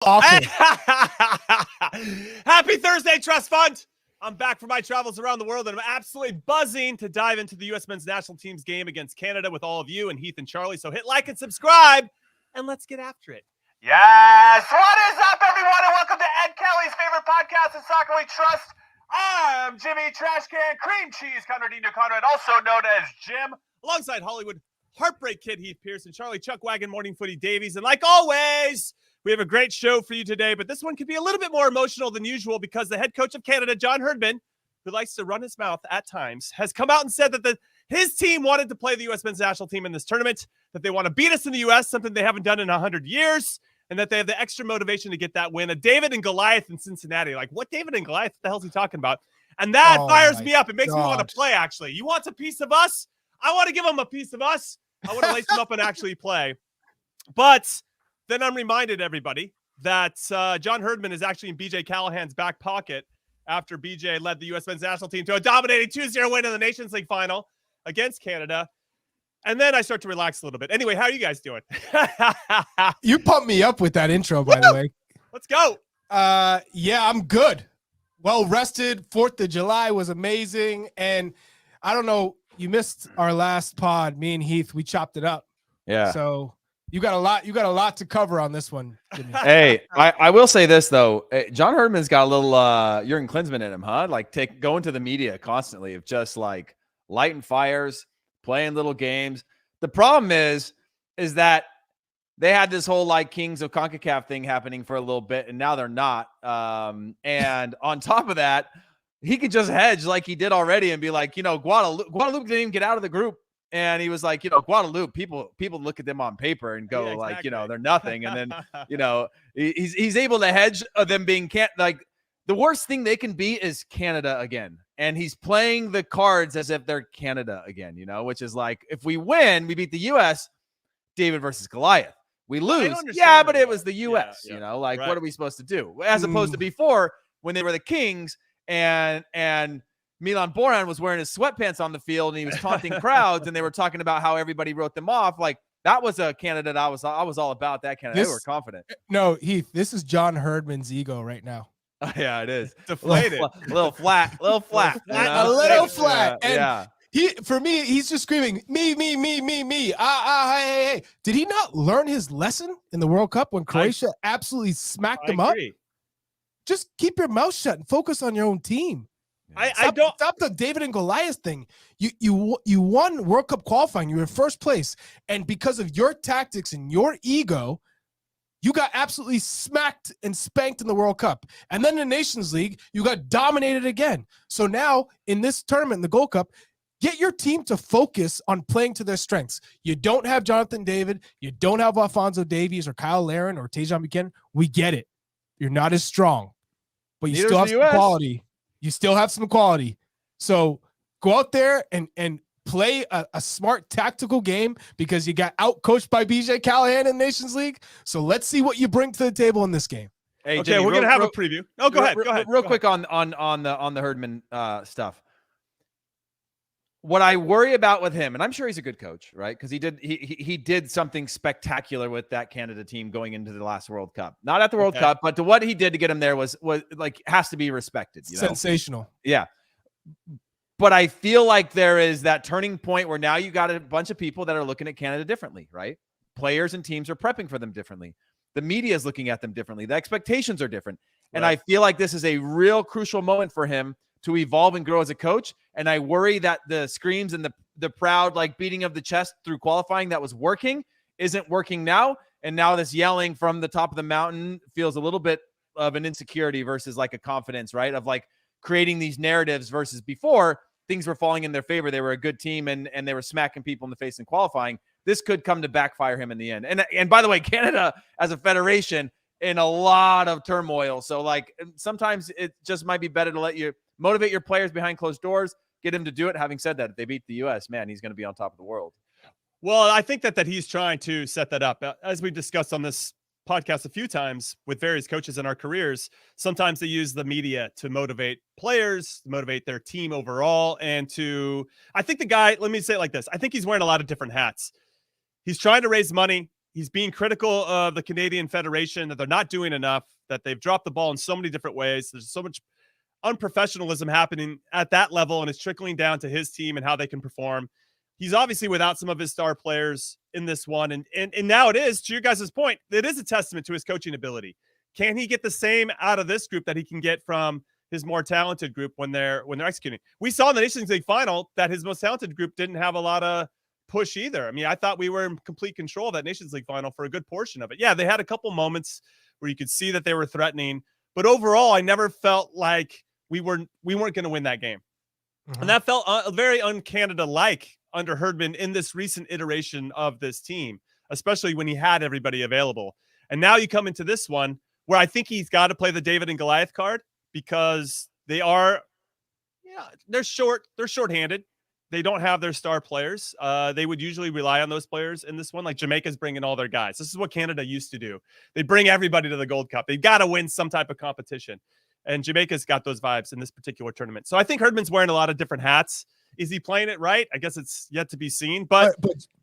awful. Happy Thursday, Trust Fund. I'm back from my travels around the world, and I'm absolutely buzzing to dive into the U.S. men's national team's game against Canada with all of you and Heath and Charlie. So hit like and subscribe, and let's get after it. Yes! What is up, everyone, and welcome to Ed Kelly's favorite podcast in soccer we trust. I'm Jimmy Trashcan Cream Cheese Conradino Conrad, also known as Jim. Alongside Hollywood Heartbreak Kid Heath Pierce and Charlie Chuck Wagon Morning Footy Davies. And like always, we have a great show for you today, but this one could be a little bit more emotional than usual because the head coach of Canada, John Herdman, who likes to run his mouth at times, has come out and said that his team wanted to play the U.S. men's national team in this tournament, that they want to beat us in the U.S., something they haven't done in 100 years, and that they have the extra motivation to get that win. A David and Goliath in Cincinnati. Like, what David and Goliath? What the hell is he talking about? And that fires me up. It makes me want to play, actually. You want a piece of us? I want to give them a piece of us. I want to lace them up and actually play. But then I'm reminded, everybody, that John Herdman is actually in BJ Callahan's back pocket after BJ led the U.S. men's national team to a dominating 2-0 win in the Nations League final against Canada. And then I start to relax a little bit. Anyway, how are you guys doing? You pumped me up with that intro, by the way. Let's go. Yeah, I'm good. Well rested. 4th of July was amazing. And I don't know, you missed our last pod. Me and Heath, we chopped it up. Yeah. So you got a lot to cover on this one, Jimmy. Hey, I will say this though. John Herdman's got a little Jurgen Klinsmann in him, huh? Like going to the media constantly of just like lighting fires, playing little games. The problem is that they had this whole like Kings of Concacaf thing happening for a little bit, and now they're not. And on top of that, he could just hedge like he did already and be like, Guadeloupe didn't even get out of the group. And he was like, Guadeloupe, people look at them on paper and go like, they're nothing. And then, he's able to hedge them being like the worst thing they can be is Canada again. And he's playing the cards as if they're Canada again, which is like, if we win, we beat the U.S., David versus Goliath. We lose. Yeah, but it was the U.S., What are we supposed to do? As opposed to before when they were the Kings and Milan Boran was wearing his sweatpants on the field and he was taunting crowds and they were talking about how everybody wrote them off. Like that was a Canada that I was all about that Canada. They were confident. No, Heath, this is John Herdman's ego right now. Yeah, it is. Deflated. A little flat. A little flat. And for me, he's just screaming, me. Hey. Did he not learn his lesson in the World Cup when Croatia absolutely smacked them up? Just keep your mouth shut and focus on your own team. Stop the David and Goliath thing. You won World Cup qualifying. You were in first place. And because of your tactics and your ego, you got absolutely smacked and spanked in the World Cup. And then in the Nations League, you got dominated again. So now in this tournament, in the Gold Cup, get your team to focus on playing to their strengths. You don't have Jonathan David. You don't have Alphonso Davies or Kyle Larin or Tajon McKennie. We get it. You're not as strong, but you still have some quality. You still have some quality. So go out there and play a smart tactical game because you got out-coached by BJ Callahan in Nations League. So let's see what you bring to the table in this game. Hey, okay, Jimmy, we're going to have a preview. Oh, go ahead. Real quick on the Herdman stuff. What I worry about with him, and I'm sure he's a good coach, right? Because he did something spectacular with that Canada team going into the last World Cup. Not at the World Cup, but to what he did to get him there was like has to be respected. Sensational. Yeah. But I feel like there is that turning point where now you got a bunch of people that are looking at Canada differently, right? Players and teams are prepping for them differently. The media is looking at them differently. The expectations are different. And I feel like this is a real crucial moment for him to evolve and grow as a coach. And I worry that the screams and the proud like beating of the chest through qualifying that was working isn't working now. And now this yelling from the top of the mountain feels a little bit of an insecurity versus like a confidence, right? Of like creating these narratives versus before things were falling in their favor. They were a good team and they were smacking people in the face in qualifying. This could come to backfire him in the end. And by the way, Canada as a federation in a lot of turmoil. So like sometimes it just might be better to let you motivate your players behind closed doors, get him to do it. Having said that, if they beat the U.S., man, he's going to be on top of the world. Well, I think that he's trying to set that up. As we discussed on this podcast a few times with various coaches in our careers, sometimes they use the media to motivate players, to motivate their team overall. And I think the guy, let me say it like this. I think he's wearing a lot of different hats. He's trying to raise money He's being critical of the Canadian Federation, that they're not doing enough, that they've dropped the ball in so many different ways. There's so much unprofessionalism happening at that level, and it's trickling down to his team and how they can perform. He's obviously without some of his star players in this one. And now it is, to your guys' point, it is a testament to his coaching ability. Can he get the same out of this group that he can get from his more talented group when they're executing? We saw in the Nations League final that his most talented group didn't have a lot of push either. I mean, I thought we were in complete control of that Nations League final for a good portion of it. Yeah, they had a couple moments where you could see that they were threatening, but overall, I never felt like we weren't going to win that game. Mm-hmm. And that felt very un-Canada-like under Herdman in this recent iteration of this team, especially when he had everybody available. And now you come into this one where I think he's got to play the David and Goliath card, because they're shorthanded. They don't have their star players. They would usually rely on those players in this one. Like Jamaica's bringing all their guys. This is what Canada used to do. They bring everybody to the Gold Cup. They've got to win some type of competition. And Jamaica's got those vibes in this particular tournament. So I think Herdman's wearing a lot of different hats. Is he playing it right? I guess it's yet to be seen. But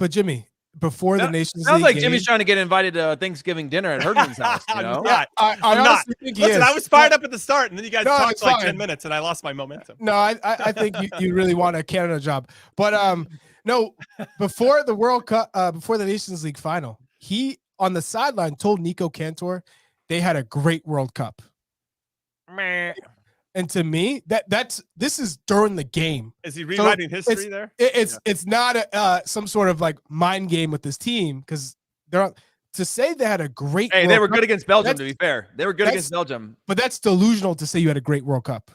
Jimmy, before the Nations League sounds like Jimmy's trying to get invited to Thanksgiving dinner at Herdman's house. You know? I'm not. Listen, I was fired up at the start, and then you guys talked like 10 minutes, and I lost my momentum. No, I think you really want a Canada job. But no, before the World Cup, before the Nations League final, he on the sideline told Nico Cantor they had a great World Cup. Meh. And to me, this is during the game. Is he rewriting history there? It's not some sort of like mind game with this team, because they're to say they had a great. Hey, they were good against Belgium. To be fair, they were good against Belgium. But that's delusional to say you had a great World Cup.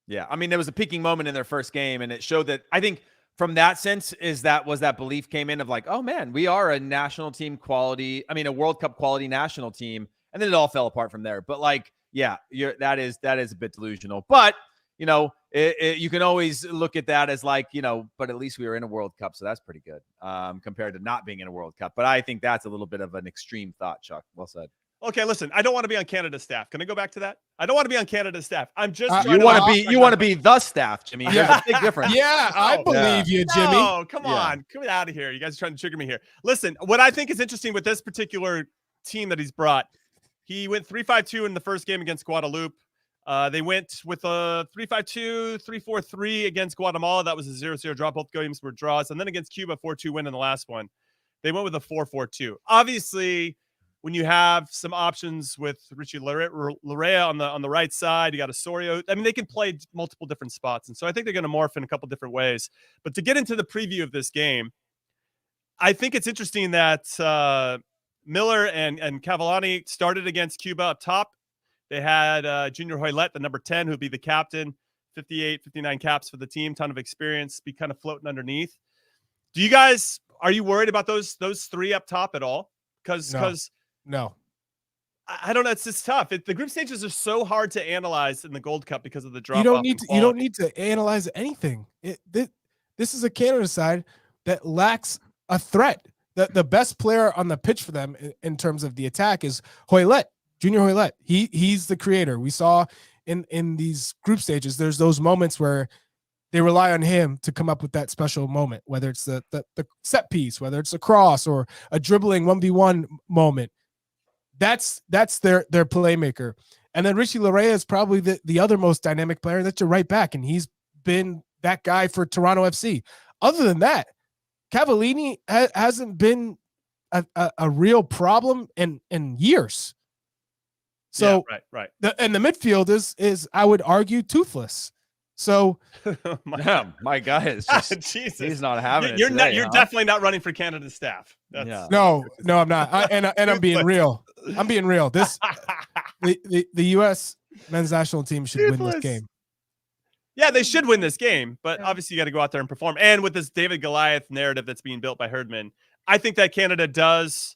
Yeah, I mean, there was a peaking moment in their first game, and it showed that. I think from that sense was that belief came in of like, oh man, we are a national team quality. I mean, a World Cup quality national team, and then it all fell apart from there. But like. Yeah, that is a bit delusional, but you know, you can always look at that as like, you know, but at least we were in a World Cup, so that's pretty good compared to not being in a World Cup. But I think that's a little bit of an extreme thought, Chuck. Well said. Okay, listen, I don't want to be on Canada's staff. Can I go back to that? I don't want to be on Canada's staff. I'm just you want to be the staff, Jimmy. There's a big difference. Yeah, I believe you, Jimmy. Oh, come on, come out of here. You guys are trying to trigger me here. Listen, what I think is interesting with this particular team that he's brought. He went 3-5-2 in the first game against Guadeloupe. They went with a 3-5-2, 3-4-3 against Guatemala. That was a 0-0 draw. Both games were draws. And then against Cuba, 4-2 win in the last one. They went with a 4-4-2. Obviously, when you have some options with Richie Larea on the right side, you got Osorio. I mean, they can play multiple different spots. And so I think they're going to morph in a couple different ways. But to get into the preview of this game, I think it's interesting that Miller and Cavallani started against Cuba up top. They had Junior Hoylett, the number 10, who'd be the captain, 58, 59 caps for the team, ton of experience, be kind of floating underneath. Are you worried about those three up top at all? Because no. I don't know. It's just tough. The group stages are so hard to analyze in the Gold Cup because of the drop. You don't need to analyze anything. This is a Canada side that lacks a threat. The best player on the pitch for them in terms of the attack is Hoylett, Junior Hoylett. He's the creator. We saw in these group stages, there's those moments where they rely on him to come up with that special moment, whether it's the set piece, whether it's a cross or a dribbling 1v1 moment. That's their playmaker. And then Richie Larea is probably the other most dynamic player. That's your right back, and he's been that guy for Toronto FC. Other than that, Cavallini hasn't been a real problem in years. So right. And the midfield is I would argue toughless. So my guy is just Jesus. He's not having it. You're today, You're definitely not running for Canada's staff. No, I'm not. And I'm being real. I'm being real. The U.S. men's national team should win this game. Yeah, they should win this game, but obviously you got to go out there and perform. And with this David Goliath narrative that's being built by Herdman, I think that Canada does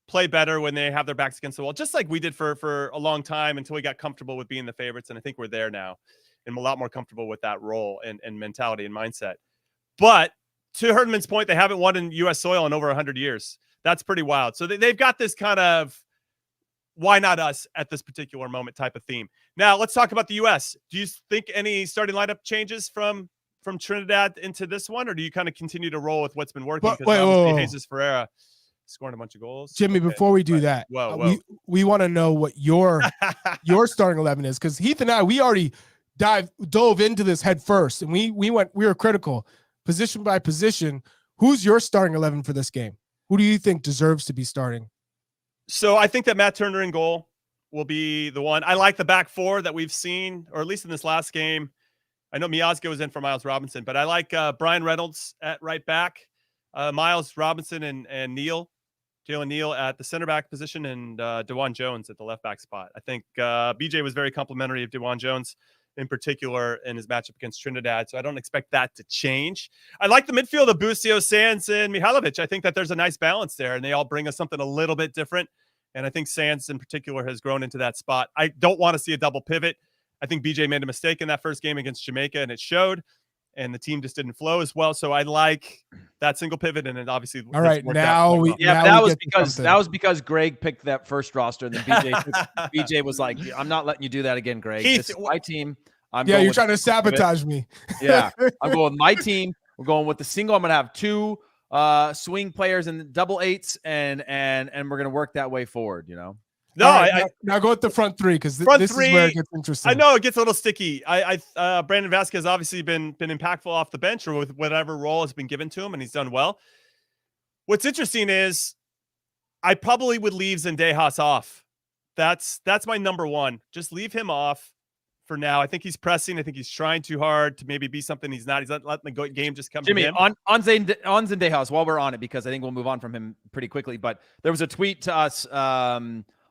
play better when they have their backs against the wall, just like we did for a long time until we got comfortable with being the favorites. And I think we're there now and a lot more comfortable with that role and mentality and mindset. But to Herdman's point, they haven't won in U.S. soil in over 100 years. That's pretty wild. So they've got this kind of why not us at this particular moment type of theme. Now let's talk about the U.S. Do you think any starting lineup changes from Trinidad into this one, or do you kind of continue to roll with what's been working? Because obviously Jesus Ferreira scoring a bunch of goals. Jimmy, before we do that, we want to know what your starting 11 is, because Heath and I, we already dove into this head first, and we were critical position by position. Who's your starting 11 for this game? Who do you think deserves to be starting? So I think that Matt Turner in goal will be the one. I like the back four that we've seen, or at least in this last game. I know Miazga was in for Miles Robinson, but I like Brian Reynolds at right back, Miles Robinson and Jalen Neal at the center back position, and DeJuan Jones at the left back spot. I think BJ was very complimentary of DeJuan Jones in particular in his matchup against Trinidad, so I don't expect that to change. I like the midfield of Busio, Sands, and Mihailovic. I think that there's a nice balance there, and they all bring us something a little bit different, and I think Sands in particular has grown into that spot. I don't want to see a double pivot. I think BJ made a mistake in that first game against Jamaica, and it showed, and the team just didn't flow as well. So I like that single pivot, and it obviously. All right, now we. Yeah, now that was because Greg picked that first roster, and then BJ was like, "I'm not letting you do that again, Greg. This is my team. You're trying to sabotage me." Yeah, I'm going with my team. We're going with the single. I'm going to have two swing players and double eights, and we're going to work that way forward. No, right, now go with the front three, because this is where it gets interesting. I know it gets a little sticky. Brandon Vasquez obviously been impactful off the bench or with whatever role has been given to him, and he's done well. What's interesting is I probably would leave Zendejas off. That's my number one. Just leave him off for now. I think he's pressing. I think he's trying too hard to maybe be something he's not. He's not letting the game just come to him. On Zendejas, while we're on it, because I think we'll move on from him pretty quickly, but there was a tweet to us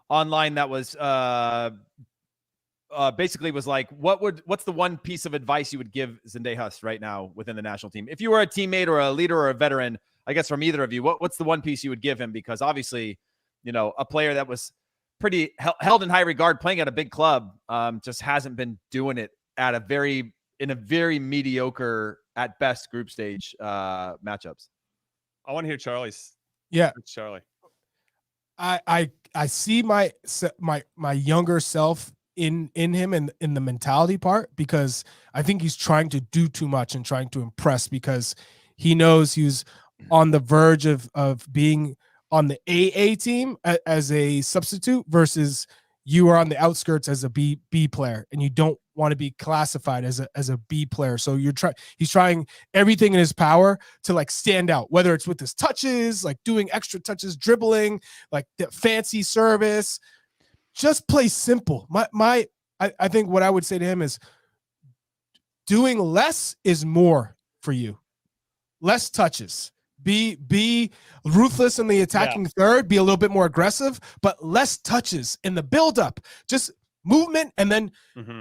online that was basically was like, what's the one piece of advice you would give Zendejas right now within the national team? If you were a teammate or a leader or a veteran, I guess from either of you, what's the one piece you would give him? Because obviously, a player that was pretty held in high regard playing at a big club just hasn't been doing it in a very mediocre at best group stage matchups. I want to hear Charlie's. Yeah, Charlie. I see my younger self in him and in the mentality part, because I think he's trying to do too much and trying to impress, because he knows he's on the verge of being on the AA team as a substitute versus you are on the outskirts as a B player, and you don't want to be classified as a B player. So he's trying everything in his power to like stand out, whether it's with his touches, like doing extra touches, dribbling, like the fancy service. Just play simple. I think what I would say to him is doing less is more for you. Less touches. Be ruthless in the attacking third, be a little bit more aggressive, but less touches in the build-up. Just movement, and then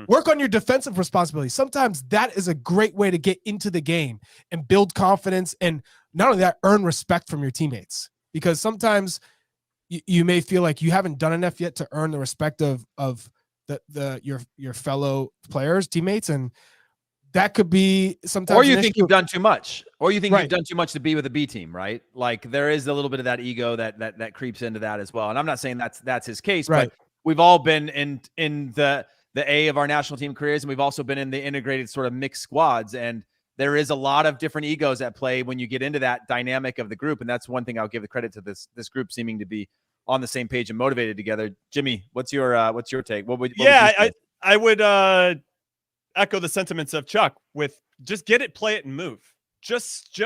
work on your defensive responsibility. Sometimes that is a great way to get into the game and build confidence, and not only that, earn respect from your teammates. Because sometimes you may feel like you haven't done enough yet to earn the respect of your fellow players, teammates, and that could be sometimes. Or you think you've done too much. Or you think you've done too much to be with a B team, right? Like there is a little bit of that ego that creeps into that as well. And I'm not saying that's his case, but we've all been in the A of our national team careers, and we've also been in the integrated sort of mixed squads. And there is a lot of different egos at play when you get into that dynamic of the group. And that's one thing I'll give the credit to this group seeming to be on the same page and motivated together. Jimmy, what's your take? What would I would echo the sentiments of Chuck with just get it, play it, and move. Just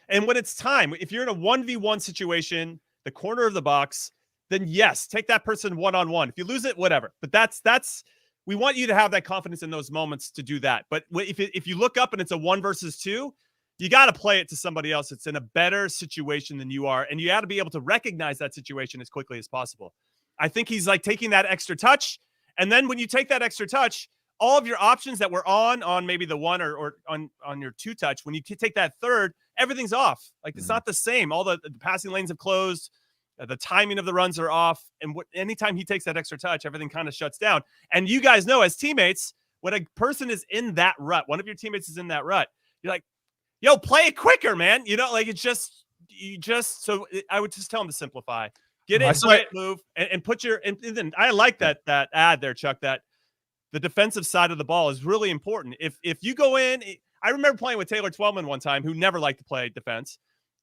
and when it's time, if you're in a 1v1 situation, the corner of the box, then yes, take that person one-on-one. If you lose it, whatever. But that's we want you to have that confidence in those moments to do that. But if you look up and it's a 1 versus 2, you got to play it to somebody else. It's in a better situation than you are, and you got to be able to recognize that situation as quickly as possible. I think he's like taking that extra touch, and then when you take that extra touch, all of your options that were on maybe the 1 or on your 2 touch, when you take that third, everything's off. Like it's not the same. All the passing lanes have closed. The timing of the runs are off. And anytime he takes that extra touch, everything kind of shuts down. And you guys know as teammates, when a person is in that rut, one of your teammates is in that rut, you're like, yo, play it quicker, man. Like it's just, I would just tell him to simplify. Get it, play it, move, and put your, and then I like that ad there, Chuck, that the defensive side of the ball is really important. If you go in, I remember playing with Taylor Twellman one time, who never liked to play defense.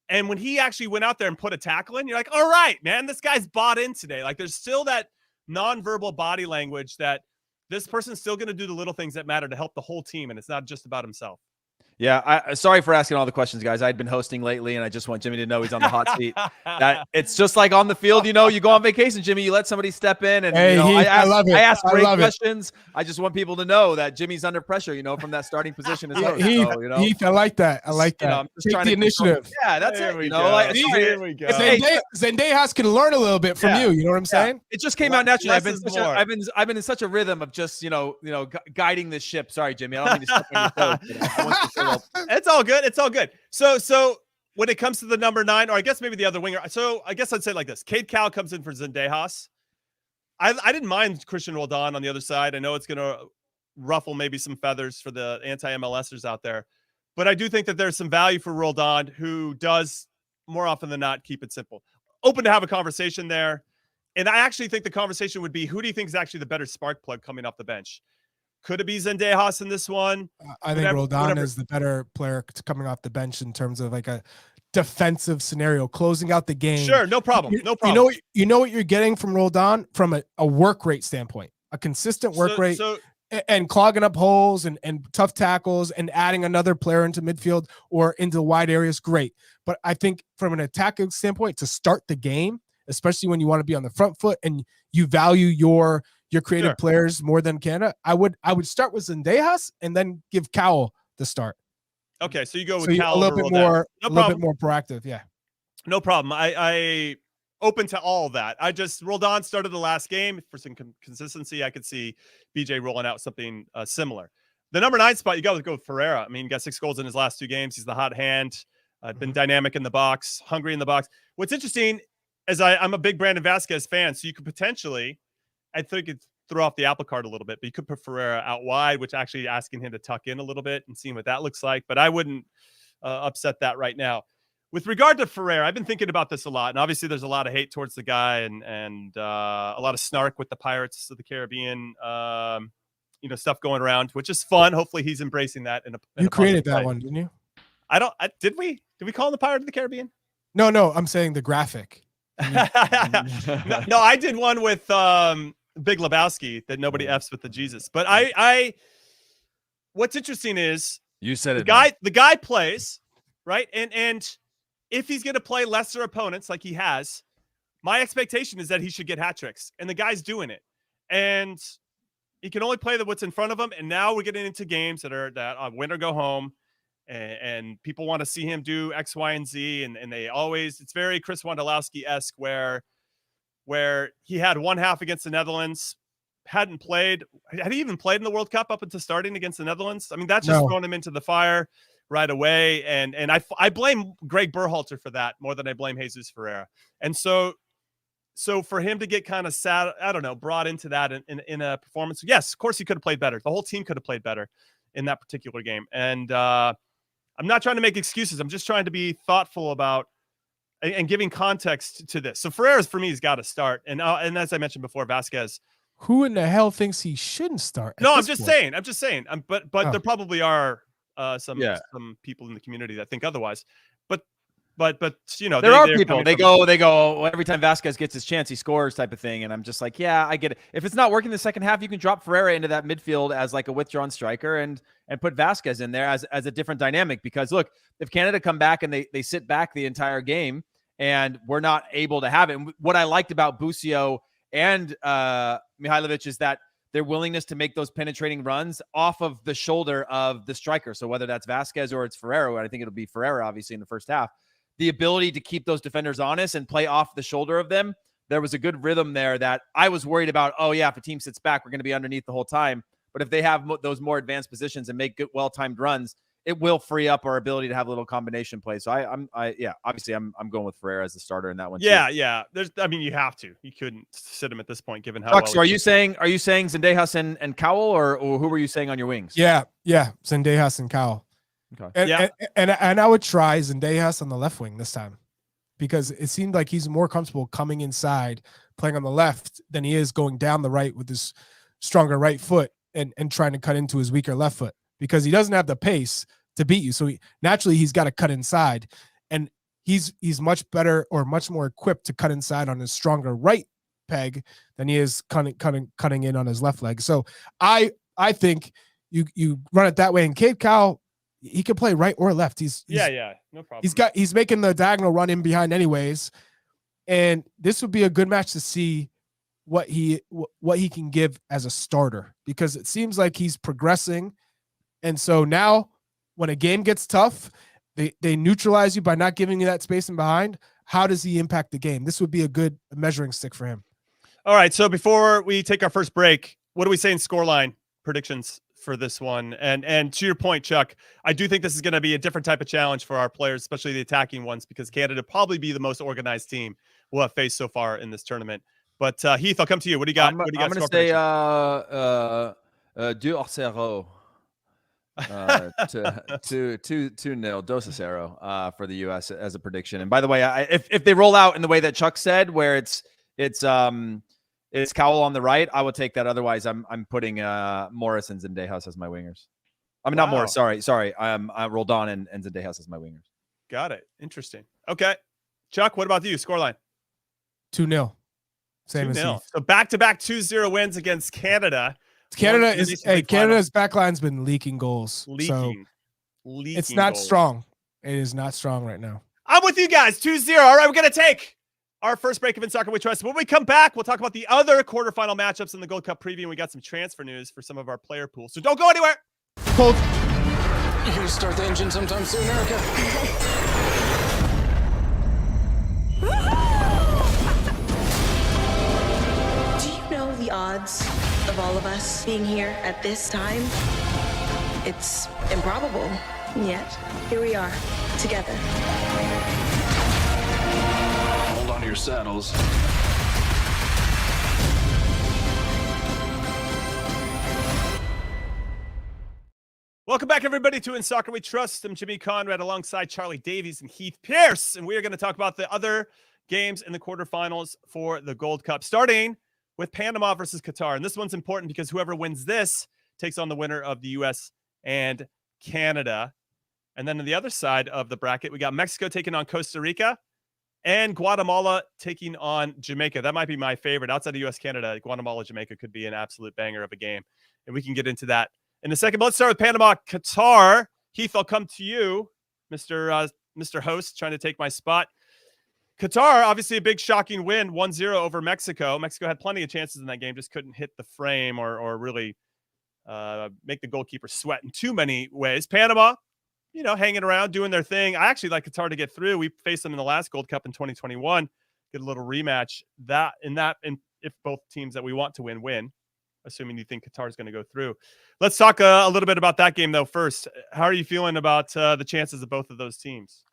And when he actually went out there and put a tackle in, you're like, all right, man, this guy's bought in today. Like there's still that nonverbal body language that this person's still going to do the little things that matter to help the whole team. And it's not just about himself. Yeah, sorry for asking all the questions, guys. I'd been hosting lately, and I just want Jimmy to know he's on the hot seat. That it's just like on the field, you go on vacation, Jimmy. You let somebody step in, and hey, I love it. I ask great questions. It. I just want people to know that Jimmy's under pressure, from that starting position as well. Heath, I like that. I like that. I'm just Take the initiative. Yeah, that's there it. Here we go. Zendejas can learn a little bit from you. You know what I'm saying? It just came out naturally. I've been in such a rhythm of just guiding this ship. Sorry, Jimmy. I don't mean to step on your toes. I want you to feel It's all good. It's all good. So when it comes to the number 9, or I guess maybe the other winger, so I guess I'd say like this: Cade Cowell comes in for Zendejas. I didn't mind Christian Roldan on the other side. I know it's going to ruffle maybe some feathers for the anti-MLSers out there, but I do think that there's some value for Roldan, who does more often than not keep it simple. Open to have a conversation there, and I actually think the conversation would be: who do you think is actually the better spark plug coming off the bench? Could it be Zendejas in this one? I think Roldan is the better player coming off the bench in terms of like a defensive scenario, closing out the game. Sure, no problem. No problem. You know what you're getting from Roldan from a work rate standpoint, a consistent work rate, and clogging up holes and tough tackles and adding another player into midfield or into wide areas. Great. But I think from an attacking standpoint, to start the game, especially when you want to be on the front foot and you value your creative players more than Canada, I would start with Zendejas and then give Cowell the start. Okay, so you go with Cowell a little bit more, proactive. Yeah, no problem. I open to all of that. Roldan started the last game for some consistency. I could see BJ rolling out something similar. The number 9 spot, you got to go with Ferreira. I mean, he got 6 goals in his last 2 games. He's the hot hand. Been dynamic in the box, hungry in the box. What's interesting is I'm a big Brandon Vasquez fan, so you could potentially, I think it's throw off the apple cart a little bit, but you could put Ferreira out wide, which actually asking him to tuck in a little bit and seeing what that looks like. But I wouldn't upset that right now. With regard to Ferreira, I've been thinking about this a lot, and obviously there's a lot of hate towards the guy and a lot of snark with the Pirates of the Caribbean, stuff going around, which is fun. Hopefully he's embracing that. You created that one, didn't you? Did we call him the Pirate of the Caribbean? No, I'm saying the graphic. No, I did one with Big Lebowski that nobody F's with the Jesus. But I what's interesting is you said the guy plays, right? And if he's going to play lesser opponents like he has, my expectation is that he should get hat tricks, and the guy's doing it. And he can only play what's in front of him. And now we're getting into games that are win or go home. And people want to see him do X, Y, and Z. And they always, it's very Chris Wondolowski-esque where he had one half against the Netherlands, had he even played in the World Cup up until starting against the Netherlands? I mean, that's just throwing him into the fire right away. And I blame Greg Berhalter for that more than I blame Jesus Ferreira. And so for him to get kind of sad, I don't know, brought into that in a performance, yes, of course he could have played better. The whole team could have played better in that particular game. And I'm not trying to make excuses. I'm just trying to be thoughtful about and giving context to this. So Ferreira's for me has got to start. And as I mentioned before, Vasquez. Who in the hell thinks he shouldn't start? No, I'm just saying. But there probably are some people in the community that think otherwise. But there are people. They go every time Vasquez gets his chance, he scores type of thing. And I'm just like, yeah, I get it. If it's not working the second half, you can drop Ferreira into that midfield as like a withdrawn striker and put Vasquez in there as a different dynamic. Because look, if Canada come back and they sit back the entire game and we're not able to have it. And what I liked about Busio and Mihailovic is that their willingness to make those penetrating runs off of the shoulder of the striker. So whether that's Vasquez or it's Ferreira, I think it'll be Ferreira, obviously, in the first half. The ability to keep those defenders honest and play off the shoulder of them. There was a good rhythm there that I was worried about. Oh yeah, if a team sits back, we're going to be underneath the whole time. But if they have those more advanced positions and make good, well-timed runs, it will free up our ability to have a little combination play. So obviously I'm going with Ferreira as the starter in that one. Yeah, too. yeah. You have to. You couldn't sit him at this point, given how. Chuck, so are you saying Zendejas and Cowell, or who were you saying on your wings? Yeah, Zendejas and Cowell. Okay. And I would try Zendejas on the left wing this time, because it seemed like he's more comfortable coming inside, playing on the left, than he is going down the right with his stronger right foot and trying to cut into his weaker left foot, because he doesn't have the pace to beat you. So naturally he's got to cut inside, and he's much better or much more equipped to cut inside on his stronger right peg than he is cutting in on his left leg. So I think you run it that way. And Cade Cowell, he can play right or left. He's no problem. He's making the diagonal run in behind anyways. And this would be a good match to see what he can give as a starter, because it seems like he's progressing. And so now when a game gets tough, they neutralize you by not giving you that space in behind. How does he impact the game? This would be a good measuring stick for him. All right. So before we take our first break, what do we say in scoreline predictions for this one? And to your point, Chuck, I do think this is going to be a different type of challenge for our players, especially the attacking ones, because Canada probably be the most organized team we'll have faced so far in this tournament. But Heath, I'll come to you. What do you got? I'm going to say 2-0. 2-0 2-0 for the US as a prediction. And by the way, if they roll out in the way that Chuck said, where it's Cowell on the right, I will take that. Otherwise, I'm putting Morris and Zendejas as my wingers. I mean, not Morris. Sorry. I Roldan and Zendejas as my wingers. Got it. Interesting. Okay, Chuck, what about you? Scoreline 2-0. Same 2-0. So back-to-back 2-0 wins against Canada. Canada's backline's been leaking goals. Leaking it's not goals. Strong. It is not strong right now. I'm with you guys. 2-0. All right, we're going to take our first break of In Soccer We Trust. When we come back, we'll talk about the other quarterfinal matchups in the Gold Cup preview. And we got some transfer news for some of our player pools. So don't go anywhere. Cold. You going to start the engine sometime soon, Erica? Do you know the odds of all of us being here at this time? It's improbable, yet here we are, together. Hold on to your saddles. Welcome back, everybody, to In Soccer We Trust. I'm Jimmy Conrad alongside Charlie Davies and Heath Pierce, and we are going to talk about the other games in the quarterfinals for the Gold Cup, starting with Panama versus Qatar. And this one's important because whoever wins this takes on the winner of the U.S. and Canada. And then on the other side of the bracket, we got Mexico taking on Costa Rica and Guatemala taking on Jamaica. That might be my favorite. Outside of U.S. Canada, Guatemala, Jamaica could be an absolute banger of a game. And we can get into that in a second. But let's start with Panama, Qatar. Heath, I'll come to you, Mr. Host, trying to take my spot. Qatar, obviously a big shocking win, 1-0 over Mexico. Mexico had plenty of chances in that game, just couldn't hit the frame or really make the goalkeeper sweat in too many ways. Panama, hanging around, doing their thing. I actually like Qatar to get through. We faced them in the last Gold Cup in 2021. Get a little rematch. And if both teams that we want to win, assuming you think Qatar is going to go through. Let's talk a little bit about that game, though, first. How are you feeling about the chances of both of those teams?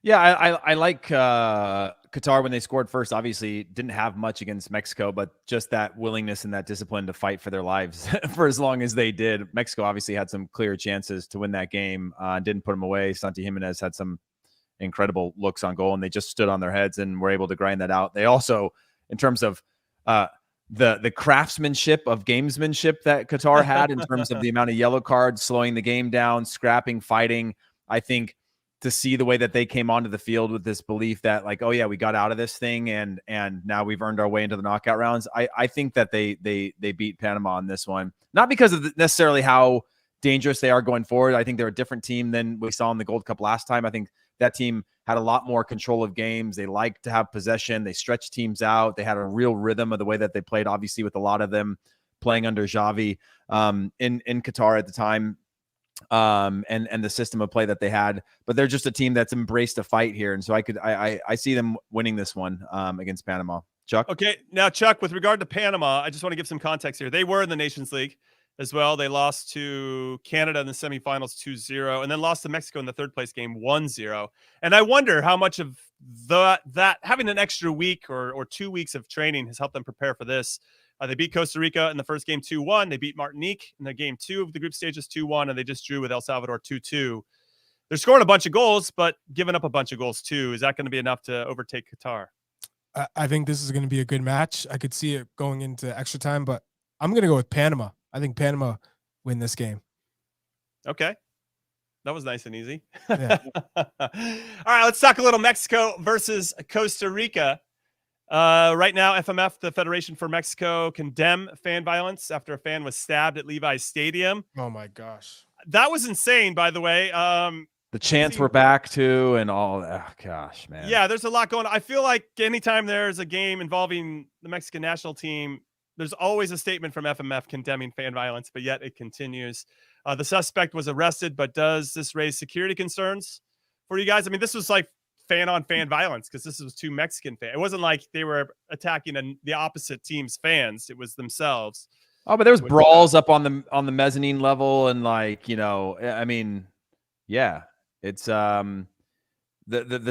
Yeah, I like Qatar when they scored first. Obviously, didn't have much against Mexico, but just that willingness and that discipline to fight for their lives for as long as they did. Mexico obviously had some clear chances to win that game, didn't put them away. Santi Jimenez had some incredible looks on goal, and they just stood on their heads and were able to grind that out. They also, in terms of the craftsmanship of gamesmanship that Qatar had in terms of the amount of yellow cards, slowing the game down, scrapping, fighting, I think to see the way that they came onto the field with this belief that like, oh yeah, we got out of this thing and now we've earned our way into the knockout rounds. I think that they beat Panama on this one, not because of necessarily how dangerous they are going forward. I think they're a different team than we saw in the Gold Cup last time. I think that team had a lot more control of games. They like to have possession. They stretch teams out. They had a real rhythm of the way that they played, obviously with a lot of them playing under Xavi in Qatar at the time. And the system of play that they had, but they're just a team that's embraced a fight here. And so I see them winning this one against Panama. Chuck? Okay. Now, Chuck, with regard to Panama, I just want to give some context here. They were in the Nations League as well. They lost to Canada in the semifinals 2-0 and then lost to Mexico in the third place game 1-0. And I wonder how much of that having an extra week or 2 weeks of training has helped them prepare for this. They beat Costa Rica in the first game 2-1. They beat Martinique in their game 2 of the group stages 2-1, and they just drew with El Salvador 2-2. They're scoring a bunch of goals, but giving up a bunch of goals too. Is that going to be enough to overtake Qatar? I think this is going to be a good match. I could see it going into extra time, but I'm going to go with Panama. I think Panama win this game. Okay. That was nice and easy. Yeah. All right, let's talk a little Mexico versus Costa Rica. Right now, FMF, the Federation for Mexico, condemn fan violence after a fan was stabbed at Levi's Stadium. Oh my gosh. That was insane, by the way. The chants were back too, and all. Oh, gosh, man. Yeah, there's a lot going on. I feel like anytime there's a game involving the Mexican national team, there's always a statement from FMF condemning fan violence, but yet it continues. The suspect was arrested, but does this raise security concerns for you guys? I mean, this was like fan-on-fan violence because this was two Mexican fans. It wasn't like they were attacking the opposite team's fans. It was themselves. Oh, but there was brawls up on the mezzanine level, and like, you know, I mean, yeah, it's the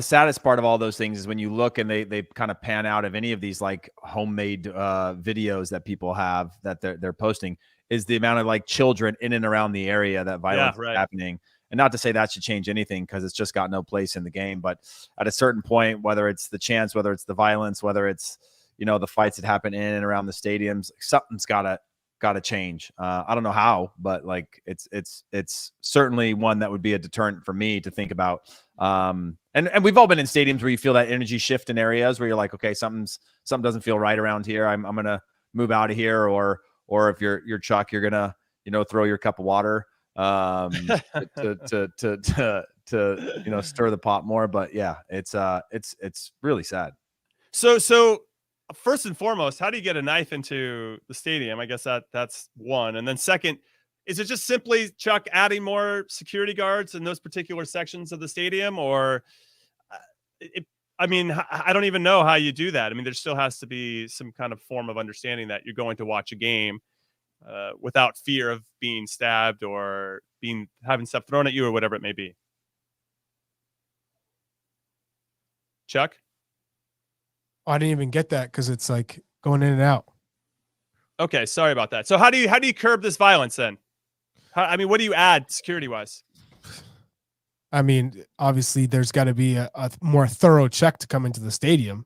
saddest part of all those things is when you look and they kind of pan out of any of these like homemade videos that people have that they're posting, is the amount of like children in and around the area that violence is happening. And not to say that should change anything, because it's just got no place in the game. But at a certain point, whether it's the chants, whether it's the violence, whether it's, you know, the fights that happen in and around the stadiums, something's gotta change. I don't know how, but like it's certainly one that would be a deterrent for me to think about. And we've all been in stadiums where you feel that energy shift in areas where you're like, okay, something doesn't feel right around here. I'm gonna move out of here, or if you're Chuck, you're gonna, you know, throw your cup of water to you know, stir the pot more. But yeah, it's really sad. So first and foremost, how do you get a knife into the stadium? I guess that's one. And then second, is it just simply, Chuck, adding more security guards in those particular sections of the stadium? Or I mean, I don't even know how you do that. I mean, there still has to be some kind of form of understanding that you're going to watch a game without fear of being stabbed or having stuff thrown at you or whatever it may be. Chuck? Oh, I didn't even get that because it's like going in and out. Okay, sorry about that. So how do you curb this violence then? I mean, what do you add security wise? I mean, obviously, there's got to be a more thorough check to come into the stadium.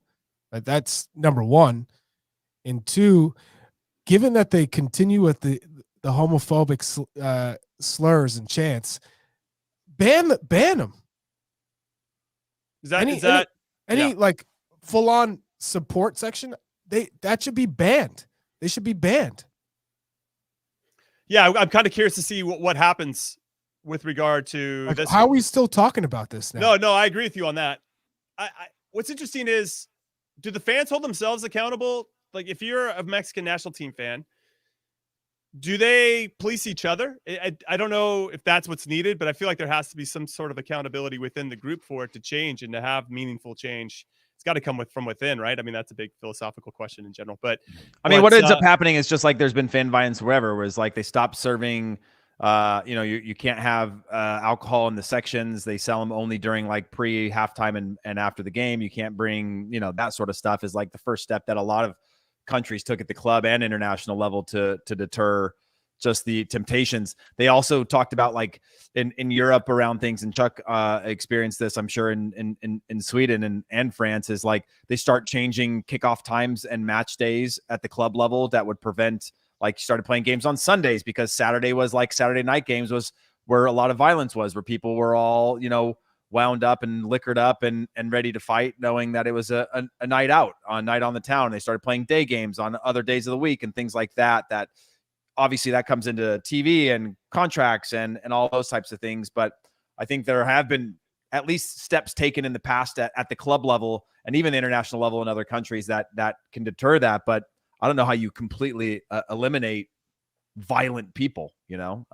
But that's number one. And two, given that they continue with the homophobic slurs and chants, ban them. Is that any like full on support section? That should be banned. They should be banned. Yeah, I'm kind of curious to see what happens with regard to like, this. How are we still talking about this now? No, I agree with you on that. What's interesting is, do the fans hold themselves accountable? Like, if you're a Mexican national team fan, do they police each other? I don't know if that's what's needed, but I feel like there has to be some sort of accountability within the group for it to change and to have meaningful change. It's got to come from within, right? I mean, that's a big philosophical question in general. But I mean, what ends up happening is just like there's been fan violence wherever, whereas like they stopped serving. You know, you can't have alcohol in the sections. They sell them only during like pre, halftime, and after the game. You can't bring, you know, that sort of stuff is like the first step that a lot of countries took at the club and international level to deter just the temptations. They also talked about like in Europe around things, and Chuck experienced this, I'm sure, in Sweden and France, is like they start changing kickoff times and match days at the club level that would prevent, like, you started playing games on Sundays because Saturday was like Saturday night games was where a lot of violence was, where people were all, you know, wound up and liquored up and ready to fight, knowing that it was a night out, a night on the town. They started playing day games on other days of the week and things like that. That obviously that comes into TV and contracts and all those types of things. But I think there have been at least steps taken in the past at the club level and even the international level in other countries that can deter that. But I don't know how you completely eliminate violent people, you know?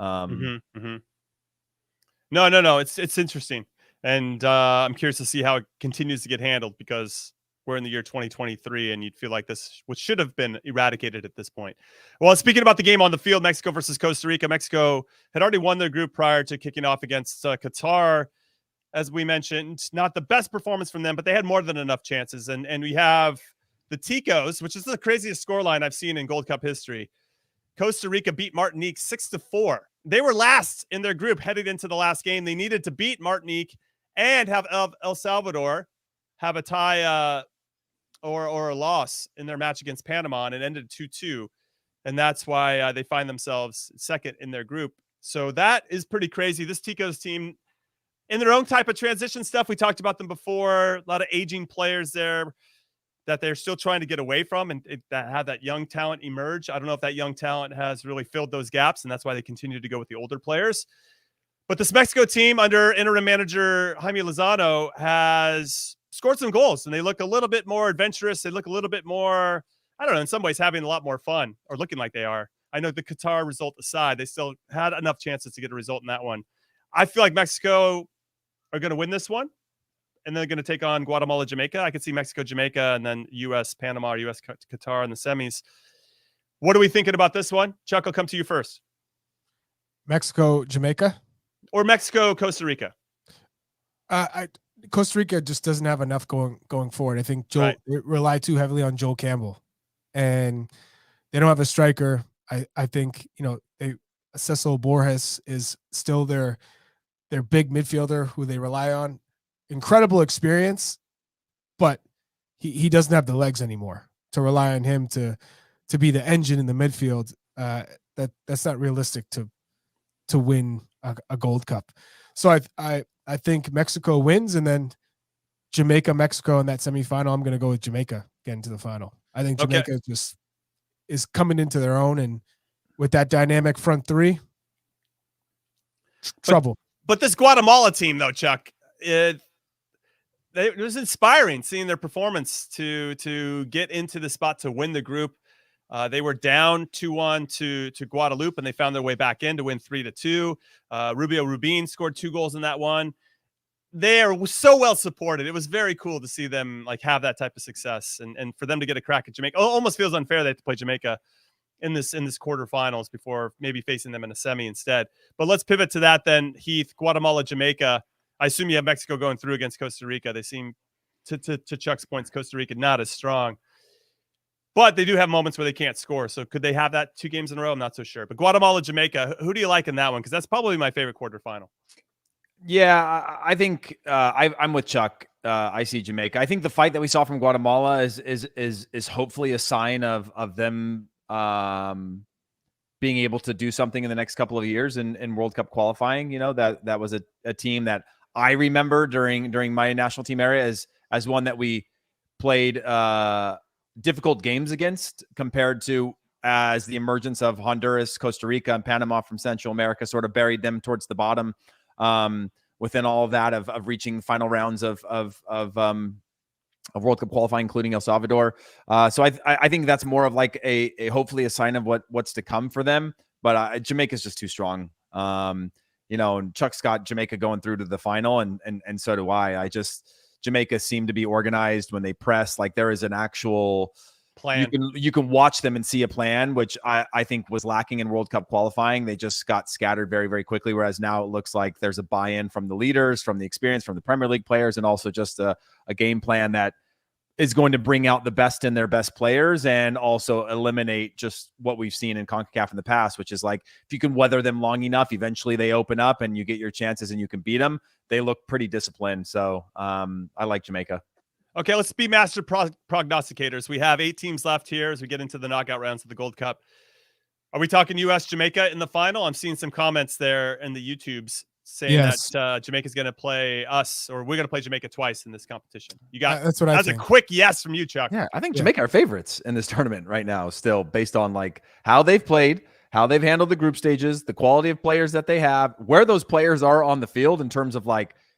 No. It's interesting. And I'm curious to see how it continues to get handled, because we're in the year 2023 and you'd feel like this, which should have been eradicated at this point. Well, speaking about the game on the field, Mexico versus Costa Rica, Mexico had already won their group prior to kicking off against Qatar. As we mentioned, not the best performance from them, but they had more than enough chances. And we have the Ticos, which is the craziest scoreline I've seen in Gold Cup history. Costa Rica beat Martinique 6-4. They were last in their group headed into the last game. They needed to beat Martinique and have El Salvador have a tie or a loss in their match against Panama, and it ended 2-2. And that's why they find themselves second in their group. So that is pretty crazy. This Tico's team, in their own type of transition stuff, we talked about them before. A lot of aging players there that they're still trying to get away from and that have that young talent emerge. I don't know if that young talent has really filled those gaps, and that's why they continue to go with the older players. But this Mexico team under interim manager Jaime Lozano has scored some goals, and they look a little bit more adventurous. They look a little bit more, I don't know, in some ways having a lot more fun, or looking like they are. I know the Qatar result aside, they still had enough chances to get a result in that one. I feel like Mexico are going to win this one, and they're going to take on Guatemala, Jamaica. I could see Mexico, Jamaica, and then U.S., Panama, or U.S., Qatar in the semis. What are we thinking about this one? Chuck, I'll come to you first. Mexico, Jamaica? Or Mexico, Costa Rica? Costa Rica just doesn't have enough going forward. I think they rely too heavily on Joel Campbell, and they don't have a striker. I think, Cecil Borges is still their big midfielder who they rely on. Incredible experience, but he doesn't have the legs anymore to rely on him to be the engine in the midfield. That's not realistic to win a Gold Cup. So I think Mexico wins, and then Jamaica, Mexico in that semifinal. I'm going to go with Jamaica getting to the final. I think Jamaica is coming into their own, and with that dynamic front three, trouble. But this Guatemala team, though, Chuck, it was inspiring seeing their performance to get into the spot to win the group. They were down 2-1 to Guadeloupe, and they found their way back in to win 3-2. Rubio Rubin scored 2 goals in that one. They are so well supported. It was very cool to see them have that type of success, and for them to get a crack at Jamaica. Almost feels unfair they have to play Jamaica in this quarterfinals before maybe facing them in a semi instead. But let's pivot to that then. Heath, Guatemala, Jamaica. I assume you have Mexico going through against Costa Rica. They seem, to Chuck's points, Costa Rica not as strong. But they do have moments where they can't score. So could they have that 2 games in a row? I'm not so sure. But Guatemala, Jamaica, who do you like in that one? Because that's probably my favorite quarterfinal. Yeah, I think I'm with Chuck. I see Jamaica. I think the fight that we saw from Guatemala is hopefully a sign of them being able to do something in the next couple of years in World Cup qualifying. That was a team that I remember during my national team era as one that we played difficult games against, compared to as the emergence of Honduras, Costa Rica, and Panama from Central America sort of buried them towards the bottom. Within all of that of reaching final rounds of World Cup qualifying, including El Salvador. So I think that's more of a hopefully a sign of what's to come for them. But Jamaica's just too strong. And Chuck's got Jamaica going through to the final, and so do I. Jamaica seemed to be organized when they press. There is an actual plan. You can watch them and see a plan, which I think was lacking in World Cup qualifying. They just got scattered very, very quickly. Whereas now it looks like there's a buy-in from the leaders, from the experience, from the Premier League players, and also just a game plan that is going to bring out the best in their best players, and also eliminate just what we've seen in CONCACAF in the past, which is if you can weather them long enough, eventually they open up and you get your chances and you can beat them. They look pretty disciplined. So I like Jamaica. Okay, let's be master prognosticators. We have 8 teams left here as we get into the knockout rounds of the Gold Cup. Are we talking U.S. Jamaica in the final? I'm seeing some comments there in the YouTubes saying that Jamaica's going to play us, or we're going to play Jamaica twice in this competition. You got that's a quick yes from you, Chuck. Yeah, I think Jamaica are favorites in this tournament right now, still based on how they've played, how they've handled the group stages, the quality of players that they have, where those players are on the field in terms of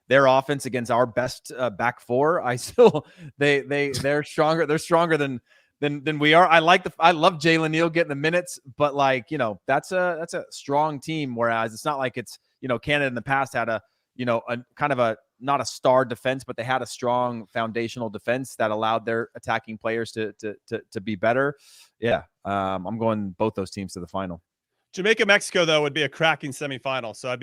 their offense against our best back four. They're stronger. They're stronger than we are. I love Jalen Neal getting the minutes, but that's a strong team. Whereas it's not like it's, Canada in the past had a kind of a, not a star defense, but they had a strong foundational defense that allowed their attacking players to be better. Yeah. I'm going both those teams to the final. Jamaica, Mexico though would be a cracking semifinal. So I'd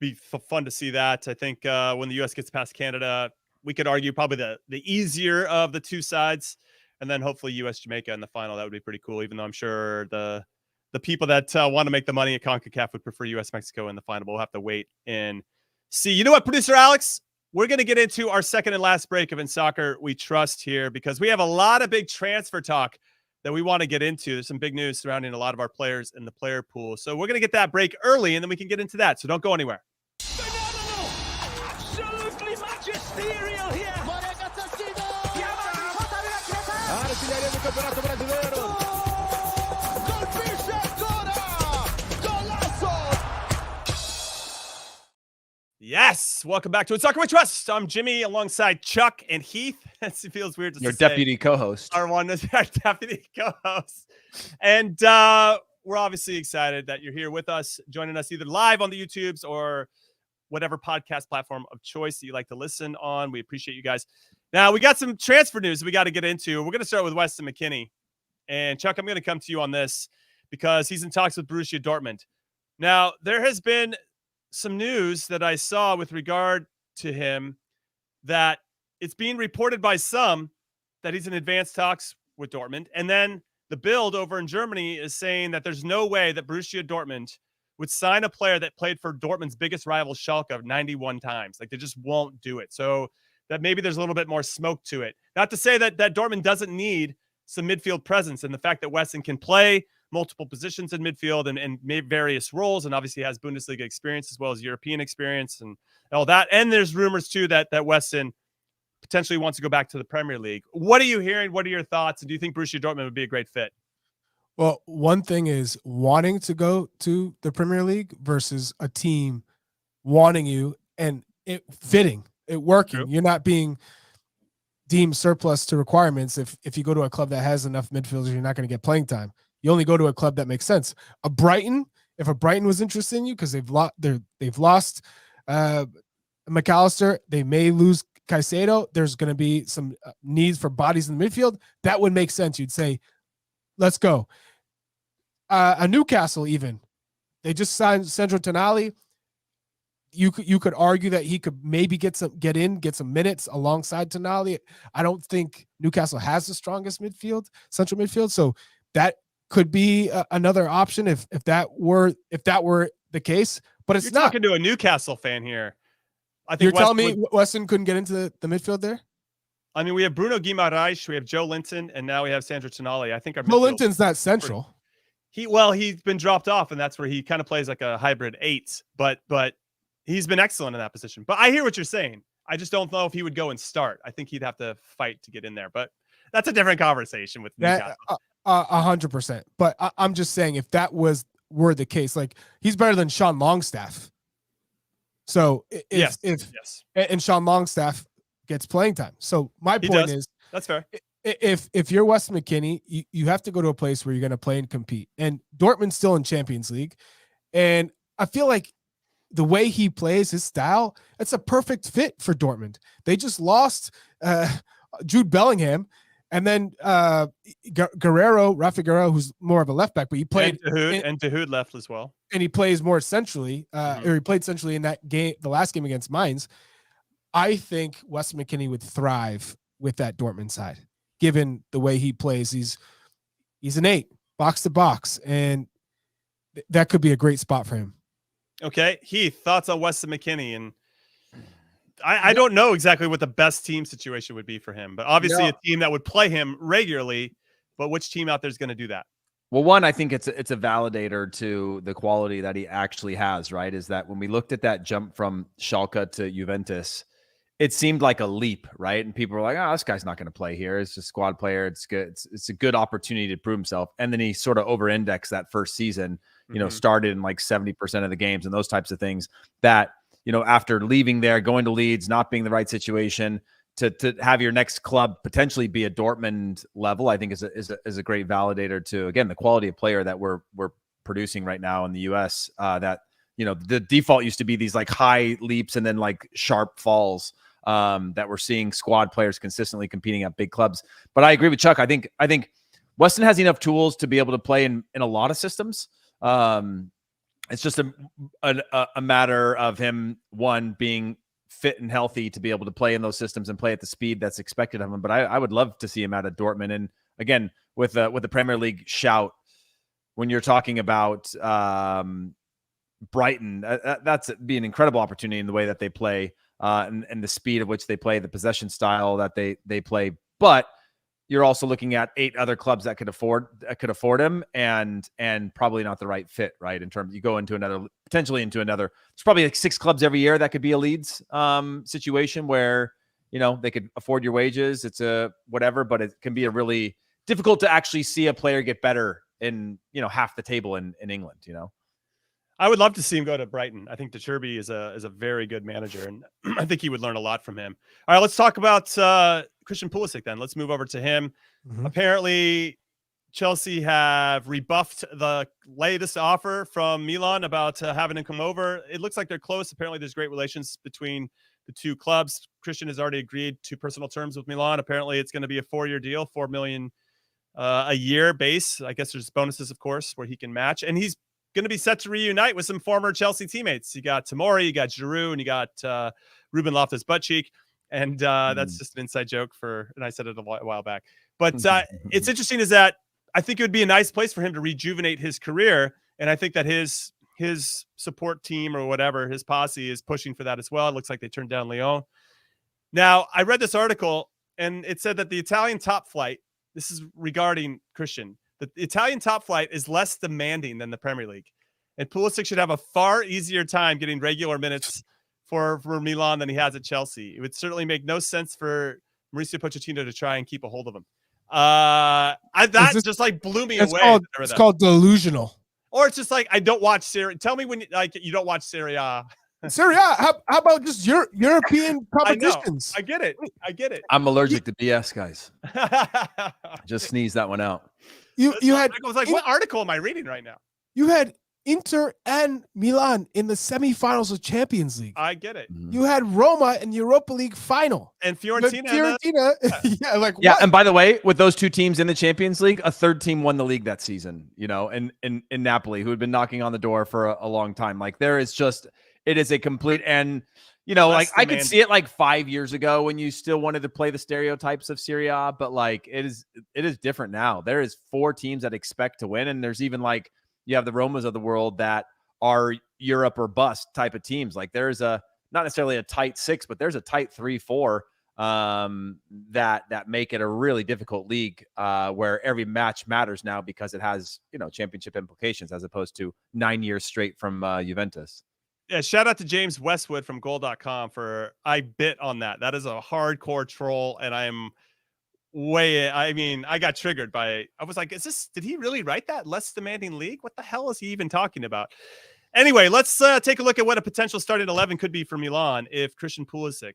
be fun to see that. I think when the U.S. gets past Canada, we could argue probably the easier of the 2 sides, and then hopefully U.S. Jamaica in the final. That would be pretty cool, even though I'm sure the people that want to make the money at CONCACAF would prefer U.S. Mexico in the final. But we'll have to wait and see. You know what, producer Alex? We're going to get into our second and last break of In Soccer We Trust here, because we have a lot of big transfer talk that we want to get into. There's some big news surrounding a lot of our players in the player pool. So we're going to get that break early, and then we can get into that. So don't go anywhere. Absolutely magisterial here. Yes, welcome back to It's Soccer We Trust. I'm Jimmy alongside Chuck and Heath. It feels weird to Your say. deputy co-host. Our deputy co-host. And we're obviously excited that you're here with us, joining us either live on the YouTubes or whatever podcast platform of choice that you like to listen on. We appreciate you guys. Now, we got some transfer news we got to get into. We're going to start with Weston McKennie. And Chuck, I'm going to come to you on this because he's in talks with Borussia Dortmund. Now, there has been some news that I saw with regard to him that it's being reported by some that he's in advanced talks with Dortmund. And then the Bild over in Germany is saying that there's no way that Borussia Dortmund would sign a player that played for Dortmund's biggest rival Schalke 91 times. Like, they just won't do it. So that maybe there's a little bit more smoke to it. Not to say that Dortmund doesn't need some midfield presence, and the fact that Weston can play multiple positions in midfield and various roles, and obviously has Bundesliga experience as well as European experience and all that. And there's rumors too that Weston potentially wants to go back to the Premier League. What are you hearing? What are your thoughts? And do you think Borussia Dortmund would be a great fit? Well, one thing is wanting to go to the Premier League versus a team wanting you and it fitting, it working. True. You're not being deemed surplus to requirements. If you go to a club that has enough midfielders, you're not going to get playing time. You only go to a club that makes sense. If a Brighton was interested in you because they've lost McAllister, they may lose Caicedo. There's going to be some needs for bodies in the midfield. That would make sense. You'd say, let's go. A Newcastle, even they just signed Sandro Tonali. You could argue that he could maybe get some minutes alongside Tonali. I don't think Newcastle has the strongest central midfield, so that could be another option if that were the case. But it's You're not. Talking to a Newcastle fan here. I think You're telling me Weston couldn't get into the midfield there? I mean, we have Bruno Guimaraes, we have Joe Linton, and now we have Sandro Tonali. I think our Joe Linton's not central. He's been dropped off, and that's where he kind of plays like a hybrid 8. But he's been excellent in that position. But I hear what you're saying. I just don't know if he would go and start. I think he'd have to fight to get in there. But that's a different conversation with Newcastle. 100%. But I'm just saying, if that were the case, like, he's better than Sean Longstaff. So if and Sean Longstaff gets playing time. So my point is, that's fair. If you're Weston McKennie, you have to go to a place where you're going to play and compete. And Dortmund's still in Champions League, and I feel like the way he plays, his style, it's a perfect fit for Dortmund. They just lost Jude Bellingham, and then Rafa Guerrero, who's more of a left back, but he played and Dahoud left as well, and he plays more centrally, or he played centrally in that game, the last game against Mainz. I think Weston McKennie would thrive with that Dortmund side, given the way he plays. He's an 8, box to box, and that could be a great spot for him. Okay, Heath, thoughts on Weston McKennie? And I don't know exactly what the best team situation would be for him, but obviously a team that would play him regularly. But which team out there is going to do that? Well, one, I think it's a validator to the quality that he actually has, right? Is that when we looked at that jump from Schalke to Juventus, it seemed like a leap, right? And people were like, oh, this guy's not going to play here. It's a squad player. It's good. It's a good opportunity to prove himself. And then he sort of over-indexed that first season, started in like 70% of the games and those types of things that, after leaving there, going to Leeds, not being the right situation, to have your next club potentially be a Dortmund level, I think is a great validator to, again, the quality of player that we're producing right now in the US, that, the default used to be these like high leaps and then like sharp falls, that we're seeing squad players consistently competing at big clubs. But I agree with Chuck. I think Weston has enough tools to be able to play in a lot of systems. It's just a matter of him, one, being fit and healthy to be able to play in those systems and play at the speed that's expected of him. But I would love to see him out at Dortmund. And again, with the Premier League shout, when you're talking about Brighton, that's be an incredible opportunity in the way that they play, and the speed at which they play, the possession style that they play. But you're also looking at 8 other clubs that could afford him, and probably not the right fit, right? In terms, you go into potentially into another. There's probably like 6 clubs every year that could be a Leeds situation where they could afford your wages. It's a whatever, but it can be a really difficult to actually see a player get better in half the table in England. I would love to see him go to Brighton. I think De Zerbi is a very good manager, and I think he would learn a lot from him. All right, let's talk about Christian Pulisic then. Let's move over to him. Mm-hmm. Apparently, Chelsea have rebuffed the latest offer from Milan about having him come over. It looks like they're close. Apparently, there's great relations between the 2 clubs. Christian has already agreed to personal terms with Milan. Apparently, it's going to be a 4-year deal, 4 million a year base. I guess there's bonuses, of course, where he can match, and he's going to be set to reunite with some former Chelsea teammates. You got Tomori, you got Giroud, and you got Ruben Loftus-Buttcheek. And that's just an inside joke and I said it a while back. But it's interesting is that I think it would be a nice place for him to rejuvenate his career. And I think that his support team or whatever, his posse, is pushing for that as well. It looks like they turned down Lyon. Now, I read this article, and it said that the Italian top flight, this is regarding Christian, the Italian top flight is less demanding than the Premier League. And Pulisic should have a far easier time getting regular minutes for Milan than he has at Chelsea. It would certainly make no sense for Mauricio Pochettino to try and keep a hold of him. That just like blew me away. It's called delusional. Or it's just like, I don't watch Serie. Tell me when you don't watch Serie A. Serie A, how about just European competitions? I get it. I'm allergic to BS, guys. Just sneeze that one out. You had. I was like, what article am I reading right now? You had Inter and Milan in the semifinals of Champions League. I get it. You had Roma in the Europa League final. And Fiorentina. And by the way, with those 2 teams in the Champions League, a 3rd team won the league that season, in Napoli, who had been knocking on the door for a long time. Like, it is a complete, and like I could see it like 5 years ago when you still wanted to play the stereotypes of Serie A, but like it is different now. There is 4 teams that expect to win, and there's even like you have the Romas of the world that are Europe or bust type of teams. Like there's not necessarily a tight 6, but there's a tight 3-4 that make it a really difficult league where every match matters now because it has championship implications as opposed to 9 years straight from Juventus. Yeah, shout out to James Westwood from goal.com I bit on that. That is a hardcore troll, and I got triggered by, I was like, did he really write that? Less demanding league? What the hell is he even talking about? Anyway, let's take a look at what a potential starting 11 could be for Milan if Christian Pulisic